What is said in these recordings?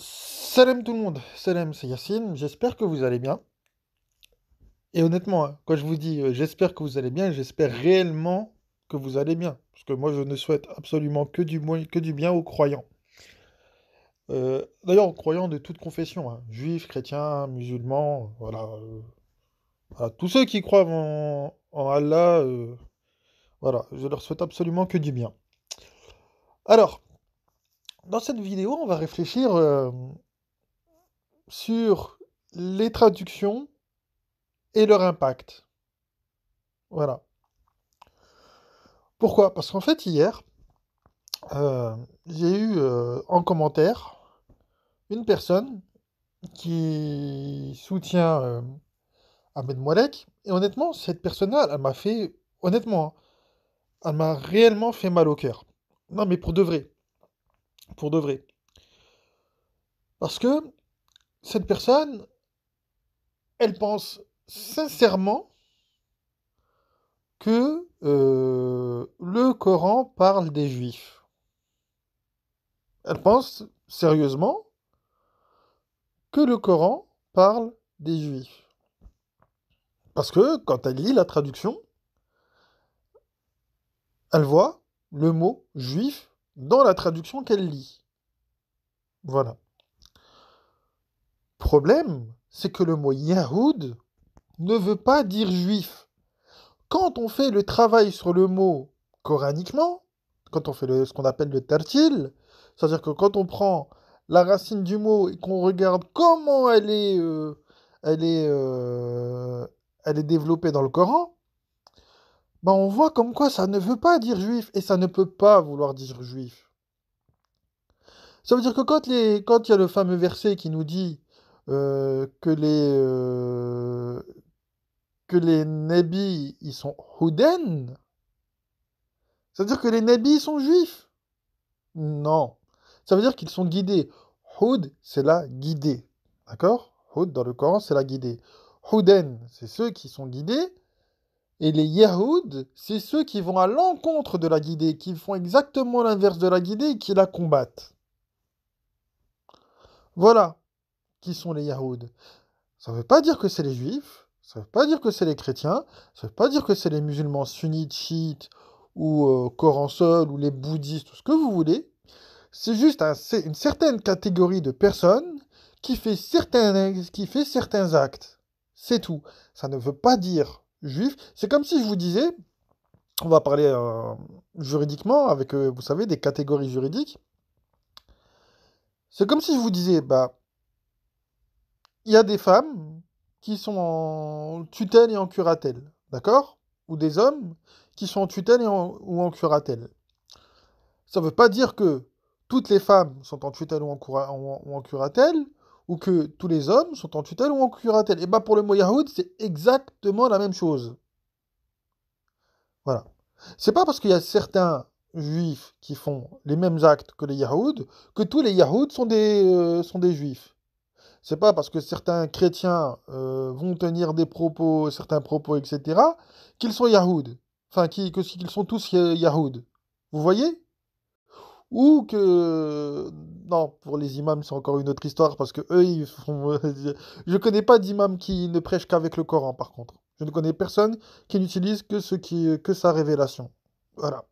Salam tout le monde, salam, c'est Yacine, j'espère que vous allez bien. Et honnêtement, hein, quand je vous dis j'espère que vous allez bien, j'espère réellement que vous allez bien. Parce que moi je ne souhaite absolument que du bien aux croyants. D'ailleurs aux croyants de toute confession, hein, juifs, chrétiens, musulmans, voilà, voilà, tous ceux qui croient en Allah, voilà, je leur souhaite absolument que du bien. Alors, dans cette vidéo, on va réfléchir sur les traductions et leur impact. Voilà. Pourquoi? Parce qu'en fait, hier, j'ai eu en commentaire une personne qui soutient Ahmed Moualek. Et honnêtement, cette personne-là, elle m'a fait, honnêtement, hein, elle m'a réellement fait mal au cœur. Non, mais pour de vrai. Pour de vrai. Parce que cette personne, elle pense sincèrement que le Coran parle des Juifs. Elle pense sérieusement que le Coran parle des Juifs. Parce que quand elle lit la traduction, elle voit le mot juif dans la traduction qu'elle lit. Voilà. Problème, c'est que le mot Yahoud ne veut pas dire juif. Quand on fait le travail sur le mot coraniquement, quand on fait ce qu'on appelle le tartil, c'est-à-dire que quand on prend la racine du mot et qu'on regarde comment elle est, euh, elle est développée dans le Coran, ben on voit comme quoi ça ne veut pas dire juif et ça ne peut pas vouloir dire juif. Ça veut dire que quand il y a le fameux verset qui nous dit que les nabis ils sont houden, ça veut dire que les nabis ils sont juifs? Non. Ça veut dire qu'ils sont guidés. Houd, c'est la guidée. D'accord? Houd dans le Coran, c'est la guidée. Houden, c'est ceux qui sont guidés. Et les Yahoud, c'est ceux qui vont à l'encontre de la guidée, qui font exactement l'inverse de la guidée et qui la combattent. Voilà qui sont les Yahoud. Ça ne veut pas dire que c'est les juifs, ça ne veut pas dire que c'est les chrétiens, ça ne veut pas dire que c'est les musulmans sunnites, chiites, ou Coran seul, ou les bouddhistes, tout ce que vous voulez. C'est juste c'est une certaine catégorie de personnes qui fait certains actes. C'est tout. Ça ne veut pas dire juif. C'est comme si je vous disais, on va parler juridiquement avec, vous savez, des catégories juridiques. C'est comme si je vous disais, bah, il y a des femmes qui sont en tutelle et en curatelle, d'accord? Ou des hommes qui sont en tutelle ou en curatelle. Ça ne veut pas dire que toutes les femmes sont en tutelle ou en curatelle, ou que tous les hommes sont en tutelle ou en curatelle. Et bien pour le mot Yahoud, c'est exactement la même chose. Voilà. C'est pas parce qu'il y a certains juifs qui font les mêmes actes que les Yahoud que tous les Yahoud sont des juifs. C'est pas parce que certains chrétiens vont tenir des propos, certains propos, etc., qu'ils sont Yahoud. Enfin, qu'ils sont tous Yahoud. Vous voyez? Ou que... Non, pour les imams, c'est encore une autre histoire, parce que eux, ils font... Je connais pas d'imam qui ne prêche qu'avec le Coran, par contre. Je ne connais personne qui n'utilise que sa révélation. Voilà.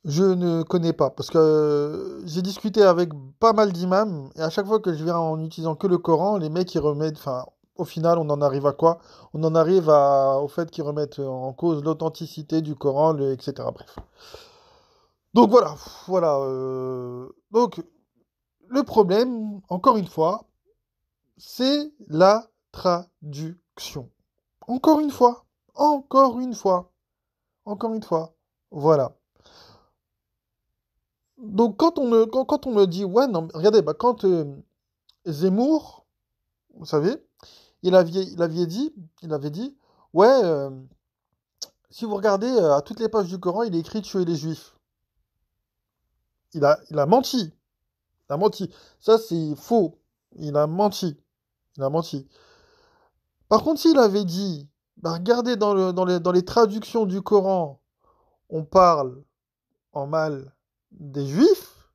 Je ne connais pas, parce que j'ai discuté avec pas mal d'imams, et à chaque fois que je viens en utilisant que le Coran, les mecs, ils remettent, enfin, au final, on en arrive à quoi? On en arrive au fait qu'ils remettent en cause l'authenticité du Coran, etc. Bref. Donc voilà, voilà. Donc, le problème, encore une fois, c'est la traduction. Encore une fois, encore une fois, encore une fois. Voilà. Donc quand on me dit, ouais, non, regardez, bah, quand Zemmour, vous savez, il avait dit, ouais, si vous regardez à toutes les pages du Coran, il est écrit tuer les Juifs. Il a menti. Il a menti. Ça, c'est faux. Il a menti. Il a menti. Par contre, s'il avait dit, bah, regardez dans les traductions du Coran, on parle en mal des Juifs,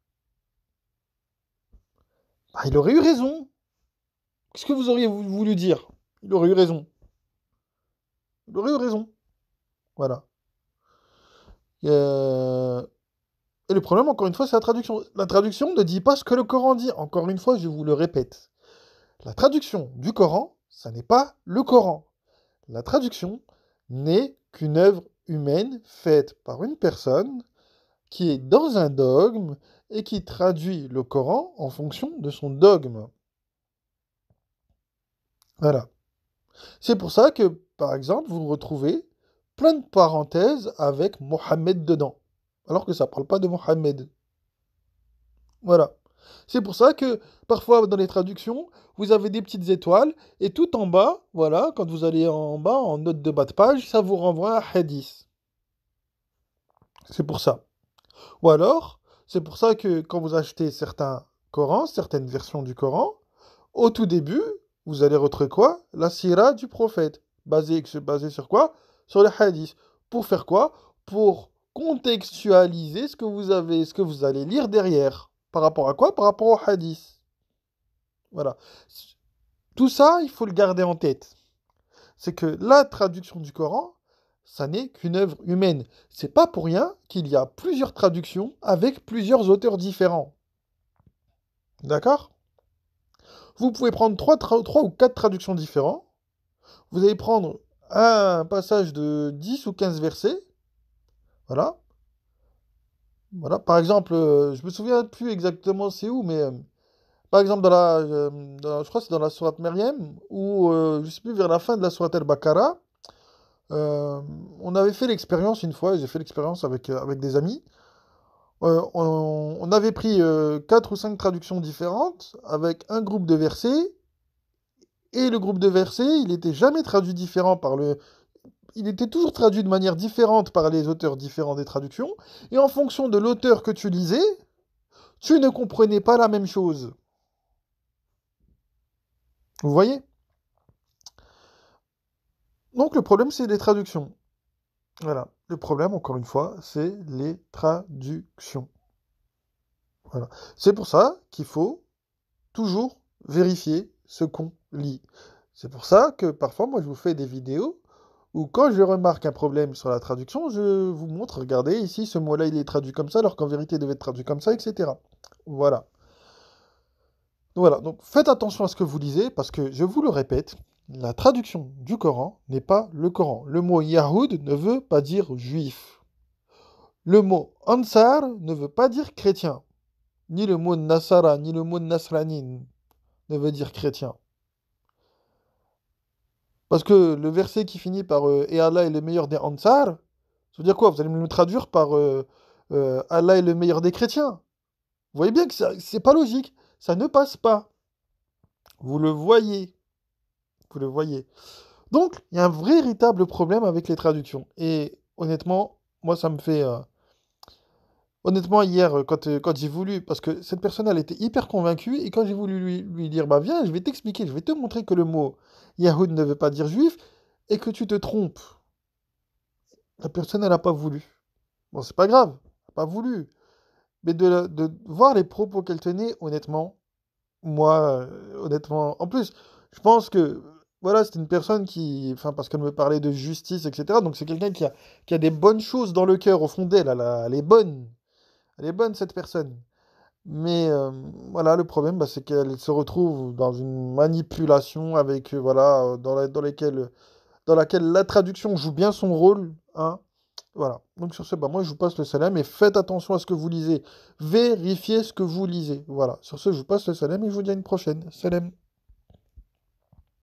Ah, il aurait eu raison. Qu'est-ce que vous auriez voulu dire? Il aurait eu raison. Il aurait eu raison. Voilà. Euh, Et le problème, encore une fois, c'est la traduction. La traduction ne dit pas ce que le Coran dit. Encore une fois, je vous le répète. La traduction du Coran, ça n'est pas le Coran. La traduction n'est qu'une œuvre humaine faite par une personne qui est dans un dogme et qui traduit le Coran en fonction de son dogme. Voilà. C'est pour ça que, par exemple, vous retrouvez plein de parenthèses avec Mohammed dedans, alors que ça ne parle pas de Mohammed. Voilà. C'est pour ça que parfois dans les traductions, vous avez des petites étoiles et tout en bas, voilà, quand vous allez en bas en note de bas de page, ça vous renvoie à un hadith. C'est pour ça. Ou alors, c'est pour ça que quand vous achetez certains Corans, certaines versions du Coran, au tout début, vous allez retrouver quoi? La sira du prophète. Basé sur quoi? Sur les hadiths. Pour faire quoi? Pour contextualiser ce que vous avez, ce que vous allez lire derrière. Par rapport à quoi? Par rapport au hadith. Voilà. Tout ça, il faut le garder en tête. C'est que la traduction du Coran, ça n'est qu'une œuvre humaine. C'est pas pour rien qu'il y a plusieurs traductions avec plusieurs auteurs différents. D'accord? Vous pouvez prendre trois ou quatre traductions différentes. Vous allez prendre un passage de 10 ou 15 versets. Voilà. Voilà. Par exemple, je me souviens plus exactement c'est où, mais par exemple je crois que c'est dans la sourate Maryam, ou je sais plus vers la fin de la sourate Al-Baqarah, on avait fait l'expérience une fois, j'ai fait l'expérience avec des amis. On avait pris 4 ou 5 traductions différentes avec un groupe de versets. Et le groupe de versets, il n'était jamais traduit différent par le... Il était toujours traduit de manière différente par les auteurs différents des traductions. Et en fonction de l'auteur que tu lisais, tu ne comprenais pas la même chose. Vous voyez? Donc le problème, c'est les traductions. Voilà. Le problème, encore une fois, c'est les traductions. Voilà. C'est pour ça qu'il faut toujours vérifier ce qu'on lit. C'est pour ça que parfois, moi, je vous fais des vidéos où quand je remarque un problème sur la traduction, je vous montre, regardez, ici, ce mot-là, il est traduit comme ça, alors qu'en vérité, il devait être traduit comme ça, etc. Voilà. Voilà, donc faites attention à ce que vous lisez, parce que, je vous le répète, la traduction du Coran n'est pas le Coran. Le mot Yahoud ne veut pas dire juif. Le mot Ansar ne veut pas dire chrétien. Ni le mot Nasara, ni le mot Nasrani ne veut dire chrétien. Parce que le verset qui finit par Et Allah est le meilleur des Ansar, ça veut dire quoi? Vous allez me le traduire par Allah est le meilleur des chrétiens. Vous voyez bien que c'est pas logique. Ça ne passe pas. Vous le voyez. Vous le voyez. Donc, il y a un véritable problème avec les traductions. Et honnêtement, moi, ça me fait. Honnêtement, hier, quand j'ai voulu. Parce que cette personne, elle était hyper convaincue. Et quand j'ai voulu lui dire, bah viens, je vais t'expliquer, je vais te montrer que le mot Yahoud ne veut pas dire juif et que tu te trompes. La personne, elle n'a pas voulu. Bon, c'est pas grave, elle n'a pas voulu. Mais de voir les propos qu'elle tenait, honnêtement, moi, honnêtement, en plus, je pense que, voilà, c'est une personne qui, enfin, parce qu'elle me parlait de justice, etc. Donc c'est quelqu'un qui a des bonnes choses dans le cœur, au fond d'elle, elle est bonne. Elle est bonne, cette personne. Mais voilà, le problème, bah, c'est qu'elle se retrouve dans une manipulation avec, voilà, dans laquelle la traduction joue bien son rôle, hein. Voilà. Donc sur ce, bah, moi je vous passe le salam et faites attention à ce que vous lisez. Vérifiez ce que vous lisez. Voilà. Sur ce, je vous passe le salam et je vous dis à une prochaine. Salam.